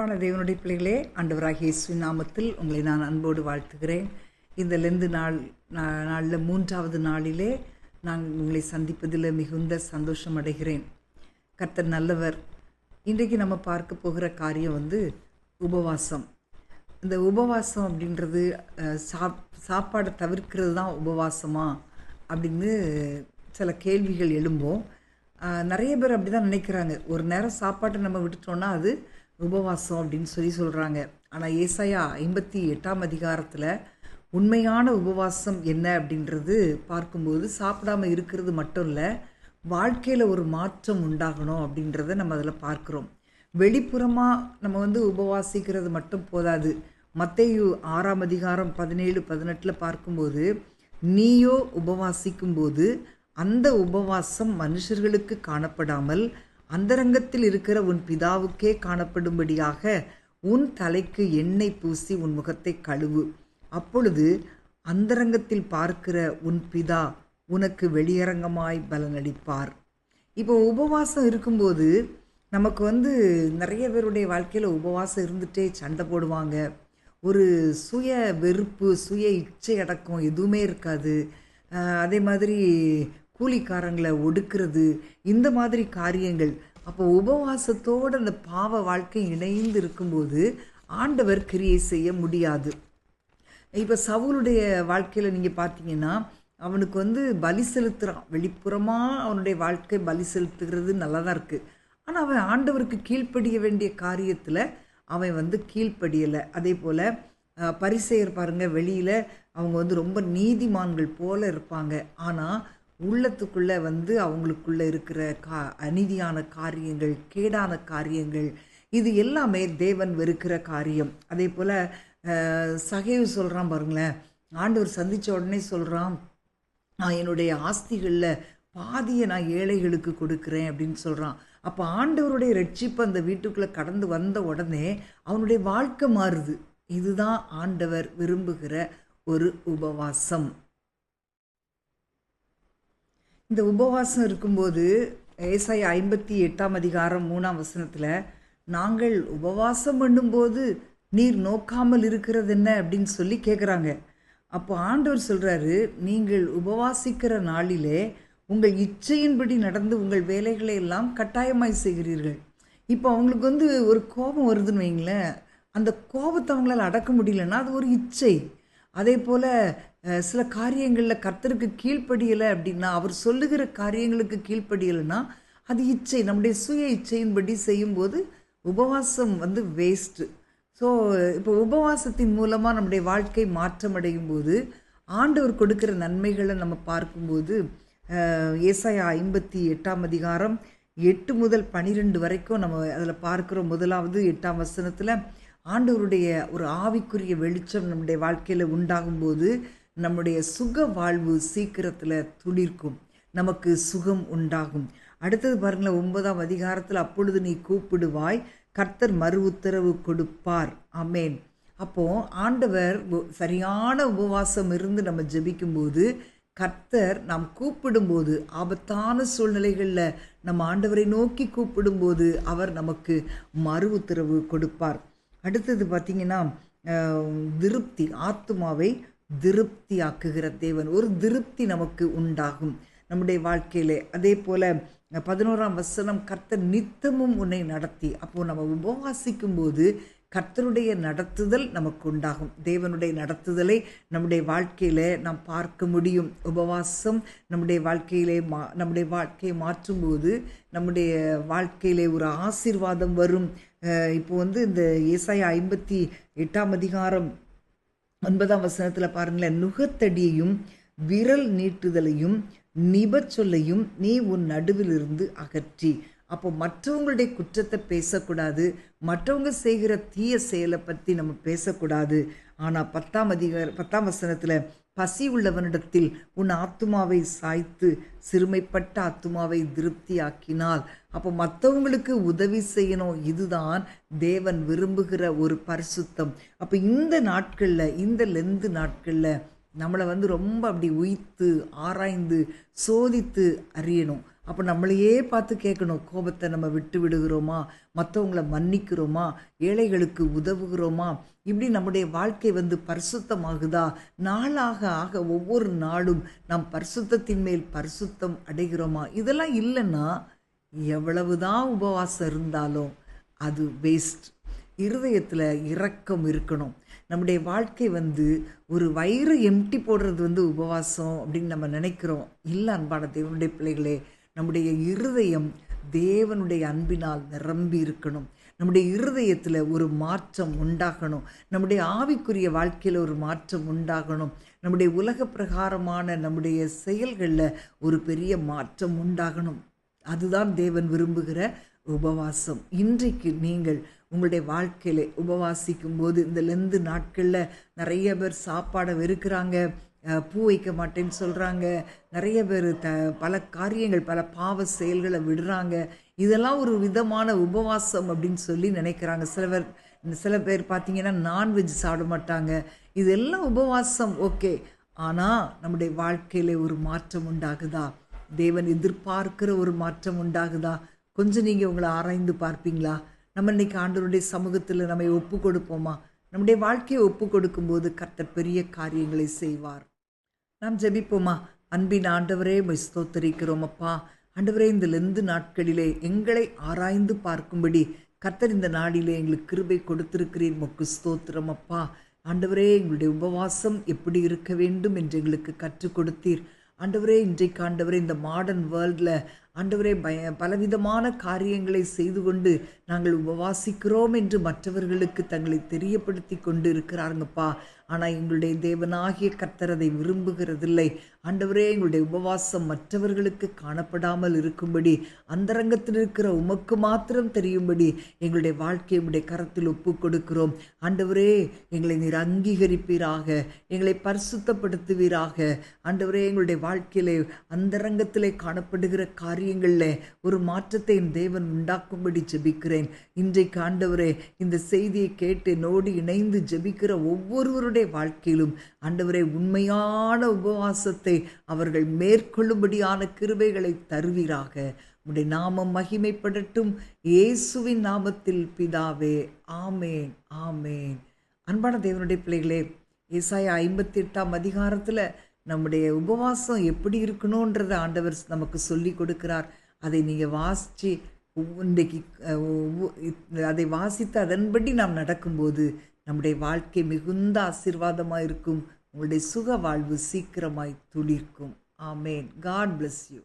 அன்பான தேவனுடைய பிள்ளைகளே, ஆண்டவராகிய இயேசுவின் நாமத்தில் உங்களை நான் அன்போடு வாழ்த்துகிறேன். இந்த லெந்து நாளில் 3வது நாளிலே நான் உங்களை சந்திப்பதில் மிகுந்த சந்தோஷம் அடைகிறேன். கர்த்தர் நல்லவர். இன்றைக்கு நம்ம பார்க்க போகிற காரியம் உபவாசம். இந்த உபவாசம் அப்படின்றது சாப்பாடை தவிர்க்கிறது தான் உபவாசமா அப்படின்னு சில கேள்விகள் எழும்போம். நிறைய பேர் அப்படி தான் நினைக்கிறாங்க. ஒரு நேரம் சாப்பாட்டை நம்ம விட்டுட்டோன்னா அது உபவாசம் அப்படின்னு சொல்கிறாங்க. ஆனால் ஏசாயா 58ஆம் அதிகாரத்தில் உண்மையான உபவாசம் என்ன அப்படின்றது பார்க்கும்போது சாப்பிடாமல் இருக்கிறது மட்டும் இல்லை, வாழ்க்கையில் ஒரு மாற்றம் உண்டாகணும் அப்படின்றத நம்ம அதில் பார்க்குறோம். வெளிப்புறமாக நம்ம உபவாசிக்கிறது மட்டும் போதாது. மத்தேயு 6ஆம் அதிகாரம் 17-18 பார்க்கும்போது, நீயோ உபவாசிக்கும்போது அந்த உபவாசம் மனுஷர்களுக்கு காணப்படாமல் அந்தரங்கத்தில் இருக்கிற உன் பிதாவுக்கே காணப்படும்படியாக உன் தலைக்கு எண்ணெய் பூசி உன் முகத்தை கழுவு. அப்பொழுது அந்தரங்கத்தில் பார்க்கிற உன் பிதா உனக்கு வெளியரங்கமாய் பலனளிப்பார். இப்போ உபவாசம் இருக்கும்போது நமக்கு நிறைய பேருடைய வாழ்க்கையில் உபவாசம் இருந்துகிட்டே சண்டை போடுவாங்க. ஒரு சுய வெறுப்பு, சுய இச்சை அடக்கம் எதுவுமே இருக்காது. அதே மாதிரி கூலிக்காரங்களை ஒடுக்கிறது, இந்த மாதிரி காரியங்கள். அப்போ உபவாசத்தோடு அந்த பாவ வாழ்க்கை இணைந்து இருக்கும்போது ஆண்டவர் கிரியை செய்ய முடியாது. இப்போ சவுலுடைய வாழ்க்கையில் நீங்கள் பார்த்தீங்கன்னா, அவனுக்கு பலி செலுத்துகிறான். வெளிப்புறமாக அவனுடைய வாழ்க்கை பலி செலுத்துகிறது நல்லா தான் இருக்குது. ஆனால் அவன் ஆண்டவருக்கு கீழ்ப்படிய வேண்டிய காரியத்தில் அவன் கீழ்ப்படியலை. அதே போல் பரிசேயர் பாருங்கள், வெளியில் அவங்க ரொம்ப நீதிமான்கள் போல இருப்பாங்க. ஆனால் உள்ளத்துக்குள்ளே அவங்களுக்குள்ளே இருக்கிற அநீதியான காரியங்கள், கேடான காரியங்கள், இது எல்லாமே தேவன் வெறுக்கிற காரியம். அதே போல் சகேயு சொல்கிறான் பாருங்களேன், ஆண்டவர் சந்தித்த உடனே சொல்கிறான், நான் என்னுடைய ஆஸ்திகளில் பாதியை நான் ஏழைகளுக்கு கொடுக்குறேன் அப்படின்னு சொல்கிறான். அப்போ ஆண்டவருடைய ரட்சிப்பு அந்த வீட்டுக்குள்ளே கடந்து வந்த உடனே அவனுடைய வாழ்க்கை மாறுது. இதுதான் ஆண்டவர் விரும்புகிற ஒரு உபவாசம். இந்த உபவாசம் இருக்கும்போது ஏசாயா 58ஆம் அதிகாரம் 3ஆம் வசனத்தில், நாங்கள் உபவாசம் பண்ணும்போது நீர் நோக்காமல் இருக்கிறது என்ன அப்படின்னு சொல்லி கேட்குறாங்க. அப்போ ஆண்டவர் சொல்கிறாரு, நீங்கள் உபவாசிக்கிற நாளிலே உங்கள் இச்சையின்படி நடந்து உங்கள் வேலைகளை எல்லாம் கட்டாயமாய் செய்கிறீர்கள். இப்போ அவங்களுக்கு ஒரு கோபம் வருதுன்னு வைங்களேன், அந்த கோபத்தை அவங்களால அடக்க முடியலன்னா அது ஒரு இச்சை. அதே போல் சில காரியங்களில் கர்த்தருக்கு கீழ்ப்படியலை அப்படின்னா, அவர் சொல்லுகிற காரியங்களுக்கு கீழ்ப்படியலைன்னா அது இச்சை. நம்முடைய சுய இச்சையின்படி செய்யும்போது உபவாசம் வேஸ்ட்டு. ஸோ இப்போ உபவாசத்தின் மூலமாக நம்முடைய வாழ்க்கை மாற்றமடையும் போது ஆண்டவர் கொடுக்குற நன்மைகளை நம்ம பார்க்கும்போது, ஏசாயா 58ஆம் அதிகாரம் 8 முதல் 12 வரைக்கும் நம்ம அதில் பார்க்குறோம். முதலாவது 8ஆம் வசனத்தில், ஆண்டவருடைய ஒரு ஆவிக்குரிய வெளிச்சம் நம்முடைய வாழ்க்கையில் உண்டாகும்போது நம்முடைய சுக வாழ்வு சீக்கிரத்தில் துளிர்க்கும், நமக்கு சுகம் உண்டாகும். அடுத்தது பாருங்களேன், 9ஆம் அதிகாரத்தில், அப்பொழுது நீ கூப்பிடுவாய், கர்த்தர் மறு உத்தரவு கொடுப்பார். ஆமேன். அப்போது ஆண்டவர் சரியான உபவாசம் இருந்து நம்ம ஜெபிக்கும்போது, கர்த்தர் நாம் கூப்பிடும்போது, ஆபத்தான சூழ்நிலைகளில் நம்ம ஆண்டவரை நோக்கி கூப்பிடும்போது அவர் நமக்கு மறு உத்தரவு கொடுப்பார். அடுத்தது பார்த்திங்கன்னா, திருப்தி, ஆத்துமாவை திருப்தி ஆக்குகிற தேவன். ஒரு திருப்தி நமக்கு உண்டாகும் நம்முடைய வாழ்க்கையிலே. அதே போல் 11ஆம் வசனம், கர்த்தர் நித்தமும் உன்னை நடத்தி. அப்போது நம்ம உபவாசிக்கும் போது கர்த்தருடைய நடத்துதல் நமக்கு உண்டாகும். தேவனுடைய நடத்துதலை நம்முடைய வாழ்க்கையில் நாம் பார்க்க முடியும். உபவாசம் நம்முடைய வாழ்க்கையை மாற்றும்போது நம்முடைய வாழ்க்கையிலே ஒரு ஆசீர்வாதம் வரும். இப்போ இந்த ஏசாயா 58ஆம் அதிகாரம் 9ஆம் வசனத்தில் பாருங்களேன், நுகத்தடியையும் விரல் நீட்டுதலையும் நிபச்சொல்லையும் நீ உன் நடுவிலிருந்து அகற்றி. அப்போ மற்றவங்களுடைய குற்றத்தை பேசக்கூடாது, மற்றவங்க செய்கிற தீய செயலை பற்றி நம்ம பேசக்கூடாது. ஆனால் 10ஆம் வசனத்தில், பசி உள்ளவனிடத்தில் உன் ஆத்துமாவை சாய்த்து சிறுமைப்பட்ட ஆத்துமாவை திருப்தி ஆக்கினால். அப்போ மற்றவங்களுக்கு உதவி செய்யணும். இதுதான் தேவன் விரும்புகிற ஒரு பரிசுத்தம். அப்போ இந்த நாட்களில், இந்த லெந்து நாட்களில் நம்மளை ரொம்ப அப்படி உய்த்து ஆராய்ந்து சோதித்து அறியணும். அப்போ நம்மளையே பார்த்து கேட்கணும், கோபத்தை நம்ம விட்டு விடுகிறோமா, மற்றவங்கள மன்னிக்கிறோமா, ஏழைகளுக்கு உதவுகிறோமா, இப்படி நம்முடைய வாழ்க்கை பரிசுத்தமாகுதா, நாளாக ஆக ஒவ்வொரு நாளும் நாம் பரிசுத்தத்தின் மேல் பரிசுத்தம் அடைகிறோமா. இதெல்லாம் இல்லைன்னா எவ்வளவுதான் உபவாசம் இருந்தாலும் அது வேஸ்ட். இருதயத்தில் இரக்கம் இருக்கணும். நம்முடைய வாழ்க்கை ஒரு வயிறு எம்டி போடுறது உபவாசம் அப்படின்னு நம்ம நினைக்கிறோம். இல்லை அன்பான தேவனுடைய பிள்ளைகளே, நம்முடைய இருதயம் தேவனுடைய அன்பினால் நிரம்பி இருக்கணும். நம்முடைய இருதயத்தில் ஒரு மாற்றம் உண்டாகணும். நம்முடைய ஆவிக்குரிய வாழ்க்கையில் ஒரு மாற்றம் உண்டாகணும். நம்முடைய உலக பிரகாரமான நம்முடைய செயல்களில் ஒரு பெரிய மாற்றம் உண்டாகணும். அதுதான் தேவன் விரும்புகிற உபவாசம். இன்றைக்கு நீங்கள் உங்களுடைய வாழ்க்கையில் உபவாசிக்கும் போது, இந்த லெந்து நாட்களில் நிறைய பேர் சாப்பாடை வெறுக்கிறாங்க, பூ வைக்க மாட்டேன்னு சொல்கிறாங்க, நிறைய பேர் பல காரியங்கள், பல பாவ செயல்களை விடுறாங்க. இதெல்லாம் ஒரு விதமான உபவாசம் அப்படின்னு சொல்லி நினைக்கிறாங்க. சில பேர் பார்த்தீங்கன்னா நான்வெஜ் சாப்பிட மாட்டாங்க. இதெல்லாம் உபவாசம், ஓகே. ஆனால் நம்முடைய வாழ்க்கையில் ஒரு மாற்றம் உண்டாகுதா? தேவன் எதிர்பார்க்கிற ஒரு மாற்றம் உண்டாகுதா? கொஞ்சம் நீங்கள் உங்களை ஆராய்ந்து பார்ப்பீங்களா? நம்ம இன்னைக்கு ஆண்டவருடைய சமூகத்தில் நம்ம ஒப்பு கொடுப்போமா? நம்முடைய வாழ்க்கையை ஒப்பு கொடுக்கும்போது கர்த்தர் பெரிய காரியங்களை செய்வார். நாம் ஜெபிப்போமா? அன்பின் ஆண்டவரே, உம்மை ஸ்தோத்தரிக்கிறோம் அப்பா. ஆண்டவரே, இந்த லெந்து நாட்களிலே எங்களை ஆராய்ந்து பார்க்கும்படி கர்த்தர் இந்த நாளிலே எங்களுக்கு கிருபை கொடுத்திருக்கிறீர். உமக்கு ஸ்தோத்திரம் அப்பா. ஆண்டவரே, எங்களுடைய உபவாசம் எப்படி இருக்க வேண்டும் என்று எங்களுக்கு கற்றுக் கொடுத்தீர். ஆண்டவரே, இன்றைக்கு ஆண்டவரே, இந்த மாடர்ன் வேர்ல்டில் ஆண்டவரே பலவிதமான காரியங்களை செய்து கொண்டு நாங்கள் உபவாசிக்கிறோம் என்று மற்றவர்களுக்கு தங்களை தெரியப்படுத்தி கொண்டு இருக்கிறாருங்கப்பா. ஆனால் எங்களுடைய தேவனாகிய கர்த்தர் அதை விரும்புகிறதில்லை. ஆண்டவரே, எங்களுடைய உபவாசம் மற்றவர்களுக்கு காணப்படாமல் இருக்கும்படி, அந்தரங்கத்தில் இருக்கிற உமக்கு மாத்திரம் தெரியும்படி எங்களுடைய வாழ்க்கையை உம்முடைய கரத்தில் ஒப்பு கொடுக்கிறோம். ஆண்டவரே, எங்களை நீர் அங்கீகரிப்பீராக, எங்களை பரிசுத்தப்படுத்துவீராக. ஆண்டவரே, எங்களுடைய வாழ்க்கையிலே அந்தரங்கத்திலே காணப்படுகிற காரியங்களில் ஒரு மாற்றத்தை என் தேவன் உண்டாக்கும்படி ஜெபிக்கிறேன். இன்றைக்கு ஆண்டவரே, இந்த செய்தியை கேட்டு என்னோடு இணைந்து ஜெபிக்கிற ஒவ்வொருவருடைய வாழ்க்கையிலும் ஆண்டவரே, உண்மையான உபவாசத்தை அவர்கள் மேற்கொள்ளும்படியான கிருபைகளை தருவீராக. உம்முடைய நாமம் மகிமைப்படட்டும். இயேசுவின் நாமத்தில் பிதாவே, ஆமேன், ஆமேன். அன்பான தேவனுடைய பிள்ளைகளே, ஏசாயா 58ஆம் அதிகாரத்தில் நம்முடைய உபவாசம் எப்படி இருக்கணுன்றதை ஆண்டவர் நமக்கு சொல்லி கொடுக்கிறார். அதை நீங்கள் வாசித்து இன்றைக்கு அதை வாசித்து அதன்படி நாம் நடக்கும்போது நம்முடைய வாழ்க்கை மிகுந்த ஆசீர்வாதமாக இருக்கும். உங்களுடைய சுக வாழ்வு சீக்கிரமாய் துளிர்க்கும். ஆமேன். God bless you.